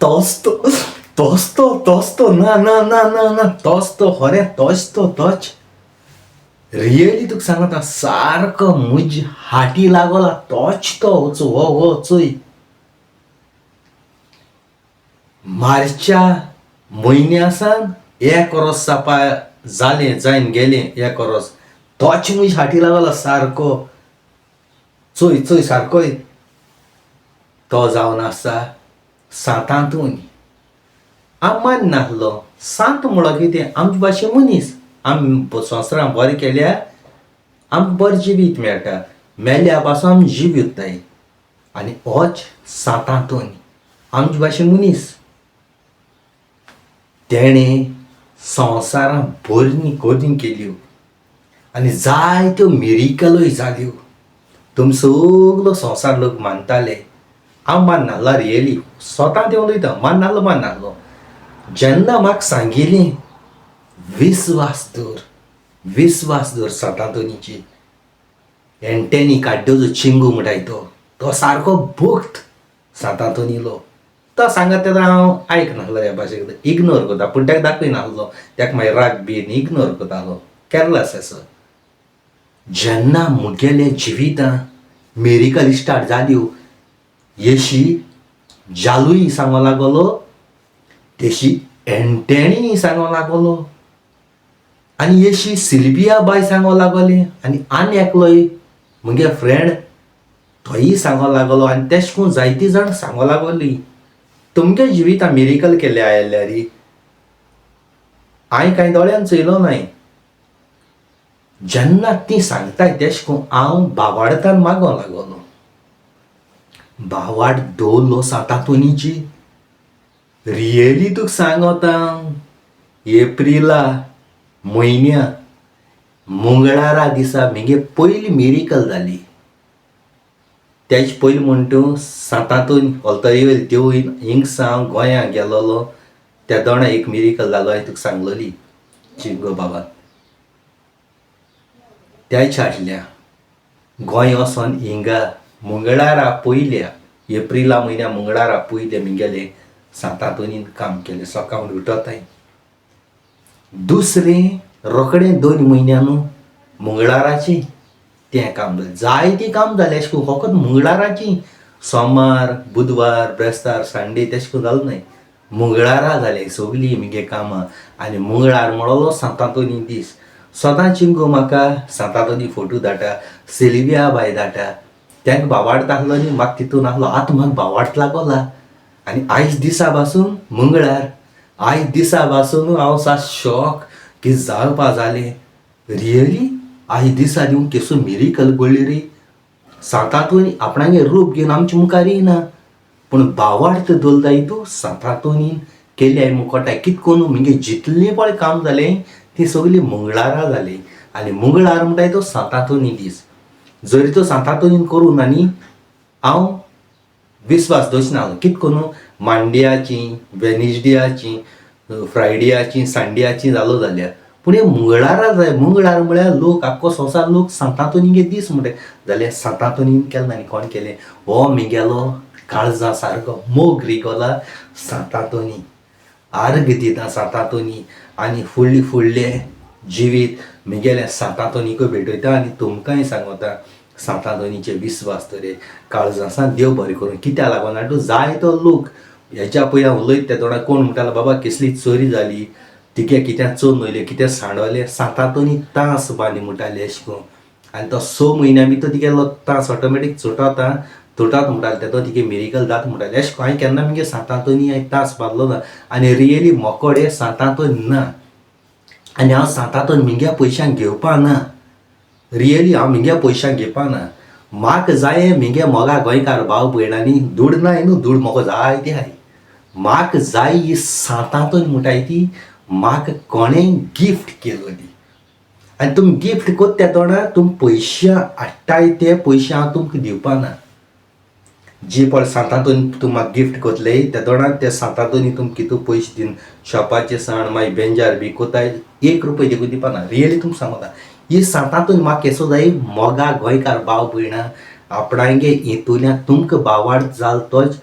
तोच तो ना तोच तो खरे तोच रियली तुका सांगता सारको मुज हाटी लागला तोच तो हो चोय मार्चच्या म्हयन्यासान एक वर्स सापा जायन गेले एक वर्स तोच मुज हाटी लागला सारको चोय सारकोय तो जावन आसा सातांतून आमान नासलो सांत म्हणलो कितें आमचे भाशे मनीस आमी संवसारान बरें केल्यार आमकां बरें जिवीत मेळटा मेल्या पासून आमी जीव उत्ताय आनी होच सातांतून आमचे भाशेन मनीस तेणें संवसारान बरी केल्यो आनी जायत्यो मिरिकलोय जाल्यो तुमी सगलो संवसार लोक मानताले हांव माननासलो रियली स्वता देव उलयता माननासलो जेन्ना म्हाका सांगिल्लें विस्वास दवर सातांतोनीची एंटेनी काड्डोजो चिंगू म्हणटाय तो सारको भक्त सातांतोनीलो तो सांगता तेन्ना हांव आयकनासलो ह्या भाशेक इग्नोर करता पूण ताका दाखयनासलो ताका मागीर राग बीन इग्नोर करतालो केर्लस असो जेन्ना मुगेल्या जिवितां मेरिकल स्टार्ट जाल्यो येशी जालूय सांगो लागलो तेशी एंटेणी सांगो लागलो आनी येशी सिल्विया बाय सांगो लागले आनी एकलोय मुगे फ्रेंड तोय सांगो लागलो आनी तेश करून जायती जाण सांगो लागली तुमगे जिवितां मिरिकल केले आयल्यार हांवें कांय दोळ्यान चयलो नाय जेन्ना ती सांगताय तेश करून हांव भावार्थान मागो लागलो भावार्थ दवरलो सातांतोनीची रियली तुका सांगता एप्रिला म्हयन्या मंगळारा दिसा म्हगे पयली मिरिकल जाली तेज पयलीं म्हणटा सातांतून ऑल्तरी देव हिंगसा हांव गोंयांत गेलोलो त्या दोणा एक मिरिकल जालो हांवें तुका सांगलोली चिंगो बाबा त्याच हाडल्या गोंय वचोन हिंगा मंगळारा पयल्या एप्रिला म्हयन्या मंगळारा पयले म्हगेले सातांतोनीन काम केलें सकाळीं उठोताय दुसरें रोखडें 2 म्हयन्यान मंगळाराची तें काम जालें जायतीं काम जालें अशें करून फकत मंगळाराची सोमार बुधवार ब्रेस्तार संडे तशें करून जालें न्हय मंगळारा जालें सगळीं म्हगे कामां आनी मंगळार म्हणलो सातांतोनी दीस सदां चिंगो म्हाका सातांतोनी फोटो धाडटा सिल्विया बाय धाडटा तांकां भावार्थ आसलो न्ही म्हाका तितून आसलो आतां म्हाका भावार्थ लागला आनी आयज दिसा पासून मंगळार आयज दिसा पासून हांव सा शॉक की जावपा जालें रियली आयज दिसा दिवन केसो मिरिकल घडली रे सातांतोनी आपणागे रूप घेवन आमचे मुखार येना पूण भावार्थ दवरताय तूं सातांतोनीन केल्या मुकोटाय कित करून म्हगे जितलें पळय काम जालें ती सगळीं मंगळारा जालीं आनी मंगळार म्हणटाय तो सातांतोनी दीस जरी तो सातांतोनीन करून आनी हांव विस्वास दवरना कित करून मांड्याची वेनिसडेयाची फ्रायडेयाची संडेयाची जालो जाल्यार पूण हे मंगळारा जाय मंगळार म्हळ्यार लोक आख्खो संवसार लोक सातांतोनीगे दीस म्हणटाय जाल्यार सातांतोनीन केलें आनी कोण केलें हो म्हगेलो काळजा सारको मोग रिकोला सातांतोनी आर्ग दिता सातांतोनी आनी फुडलें जिवीत म्हगेल्या सातांतोनीक भेटयता आनी तुमकांय सांगता सातांतोनीचे विस्वास तरे काळजासान देव बरें करून कित्याक लागून आनी जायतो लोक हेच्या पयलीं हांव उलयता त्या तोंडार कोण म्हणटालो बाबा कसली चोरी जाली तिके कित्याक चोरून वयले कित्याक सांडवले सातांतोनी तांस बांदी म्हणटाले अशें करून आनी तो 6 म्हयन्या भितर तिगेलो तांस ऑटोमॅटीक तुटत म्हणटाले तेदो तिगे मिरिकल जाता म्हणटाले अशें हांवें केन्ना म्हगे सातांतोनी हांवें तांस बांदलो ना आनी रियली मोकोड हे सातांतोन ना आनी हांव सातांतोन म्हग्या पयशांक घेवपा ना रियली हांव म्हग्या पयशांक घेवपा ना म्हाका जाय म्हगे मोगा गोंयकार भाव भयणांनी दूड नाय न्हू दूड म्हाका जाय ती हाय म्हाका जाय ही सातांतोन म्हणटाय ती म्हाका कोणें गिफ्ट केलोली आनी तुमी गिफ्ट कोत्ता तोंडार तुमी पयशे हाडटाय ते पयशे हांव तुमकां दिवपा ना जी पळय सातांतोनी तुमी म्हाका गिफ्ट कोतले त्या तोंडार त्या सातांतोनी तुमी कितू पयशे दिन शॉपाचे सण मागीर बेंजार बी कोताय 1 रुपया देखून दिवपा ना रियली तुमकां सांगता ही सातांतोनी म्हाका केसो जाय मोगा गोंयकार भाव भयणां आपणागे हितूंतल्यान तुमकां भावार्थ जाल तोच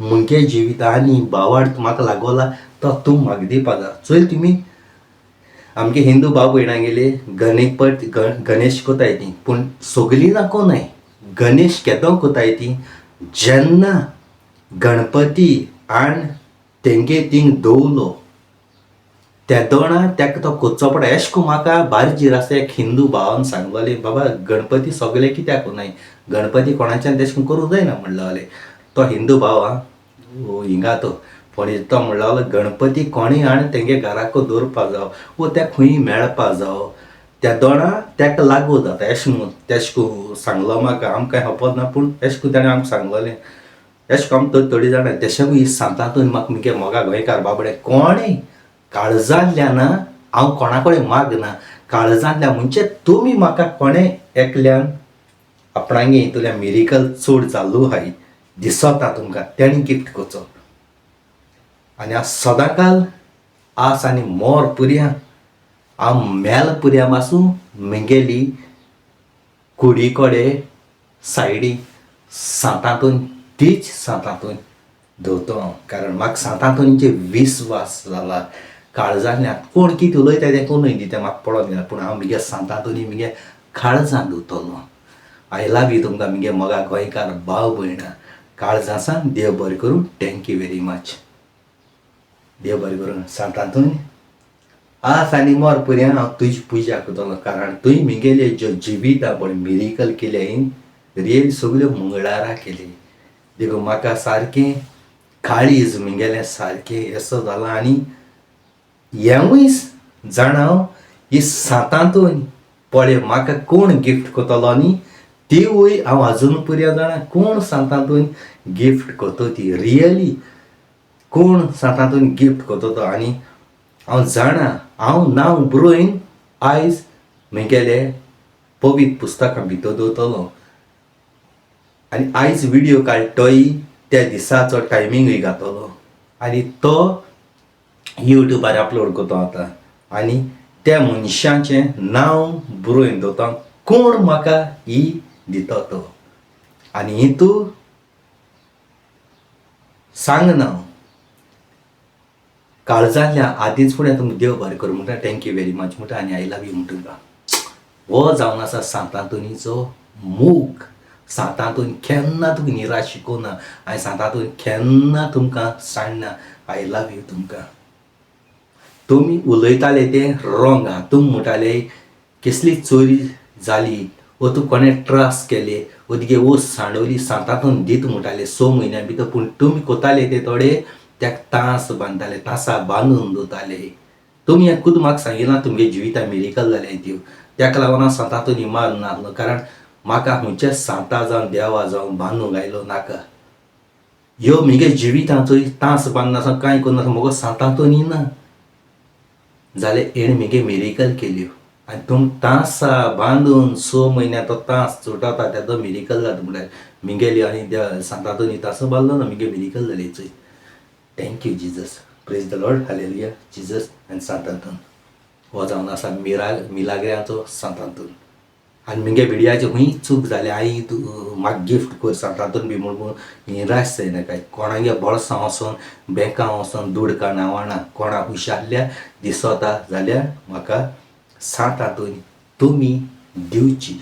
मुगे जिवितांनी भावार्थ म्हाका लागोला तो तूं म्हाका दिवपा जाय. चल तुमी आमगे हिंदू भाव भयणां गेले गणेश कोताय ती, पूण सगळीं ना कोनाय. गणेश केदों कोताय ती जेन्ना गणपती आनी तेंगे थिंग दवरलो तेदोणा तेका तो कोचचो पडटा. एश को म्हाका भारी जीर आसा एक हिंदू भावान सांगलोलें, बाबा गणपती सगळे कित्याक कोनाय, गणपती कोणाच्यान तेश कोन्न करूं जायना म्हणलोलें. तो हिंदू भाव हिंगा तो फोणे तो म्हणलो गणपती कोणीय आनी तेंगे घराको दवरपा जावो वो त्या खंयी मेळपा जावो तेदोणा तेका लागू जाता. एश म्हणून तेश को सांगलो म्हाका, आमकां खबर ना पूण एश को ताणें आमकां सांगलोलें. एश को आमी थोडी जाणां तेशेंकूय ही सांतातून म्हाका मुगे मोगा गोंयकार बाबडे कोणें काळजांतल्यान हांव कोणा कडेन मागना. काळजांतल्यान म्हणजे तुमी म्हाका कोणें एकल्यान आपणागे हितूंतल्यान मिरेकल चड जाल्लो आहाय दिसता तुमकां तेणी गिफ्ट करचो. आनी हांव सदांकाल आस आनी मोर पुरया हांव मेल पुरया पासून म्हगेली कुडी कोडे सायडी सांतातून तीच सांतातून दवरतो हांव. कारण म्हाका सांतातूनीचे विस्वास जाला. काळजांतल्यान कोण कितें उलयता तें कोणूय न्ही तें म्हाका पडोन दिना, पूण हांव म्हगे सांतातूनी म्हगे काळजांत दवरतलो. आय लव यू तुमकां म्हगे मोगा गोंयकार भाव भयणां. काळजां सावन देव बरें करूं. Thank you very much. देव बरें करूं. सांतातून आस आनी मोर पुरया हांव तुजी पुजा करतलो. कारण तुवें म्हगेले ज्यो जिवितां पळय मिरेकल केल्याय रियल सगल्यो मंगळारां केली. देखून म्हाका सारकें काळीज म्हगेलें सारकें येसो जाला. आनी हेवूय जाणाव ही सांतातून पळय म्हाका कोण गिफ्ट करतलो न्ही तिवूय हांव आजून पुरया जाणा कोण सांतातून गिफ्ट करता ती रियली कोण सांतातून गिफ्ट करता तो. आनी हांव जाणा हांव नांव बरोवन आयज म्हगेलें पवित्र पुस्तकां भितर दवरतलो. आनी आयज विडियो काडटोय त्या दिसाचो टायमींगूय घातलो आनी तो यूट्यूबार अपलोड करता आतां. आनी त्या मनशाचें नांव बरोवन दवरता कोण म्हाका ही दिता तो. आनी हितू सांगना काळजांतल्यान आदींच फुडें तुमकां देव बरें करूं म्हणटा. थँक्यू वेरी मच म्हणटा आनी आय लव यू म्हणटा. हो जावन आसा सांतातुनीचो मोग. सांतातून केन्ना तुका निराश शिकोवना आनी सांतातून केन्ना तुमकां सांडना. आय लव यू तुमकां. तुमी उलयताले तें रॉंग आहा. तुमी म्हणटाले कसली चोरी जाली वो तूं कोणें ट्रस्ट केले वो तुगे वस्त सांडवली सांतातून दीत म्हणटाले 6 म्हयन्यां भितर. पूण तुमी कोताले ते थोडे ताका तांस बांदताले तांसां बांदून दवरताले. तुमी हें खुद म्हाका सांगिना तुमगे जिवितां मिरेकल जाल्याय त्यो. ताका लागून हांव सांतातून इमान नासलो. कारण म्हाका खंयचेच सांता जावन देवा जावन बांदूंक आयलो नाका. ह्यो म्हगे जिवितांचो तांस बांदनासतना कांय करनासतना म्हगो सांतातून ना जाल्यार हेणें म्हगे मिरेकल केल्यो. आनी तुम तांसां बांदून 6 म्हयन्यां तो तांस चोटाता तेदो मिरेकल जाता म्हळ्यार म्हगेली आनी सांतातून तांसो बांदलो ना म्हगे मिरेकल जाली चोय. Thank you Jesus. Praise the Lord. Hallelujah. Jesus आनी सांतातून हो जावन आसा मिलाग्र्यांचो सांतातून. आनी म्हगे विडियाचे खंय चूक जाले आई तूं म्हाका गिफ्ट कर सांतातून बी म्हणून निराश जायनाकाय. कोणागे बोळसां वचोन बँकां वचोन दुडकां नांवाना कोणाक हुशारल्या दिसता जाल्यार म्हाका सांतातून तुमी दिवची.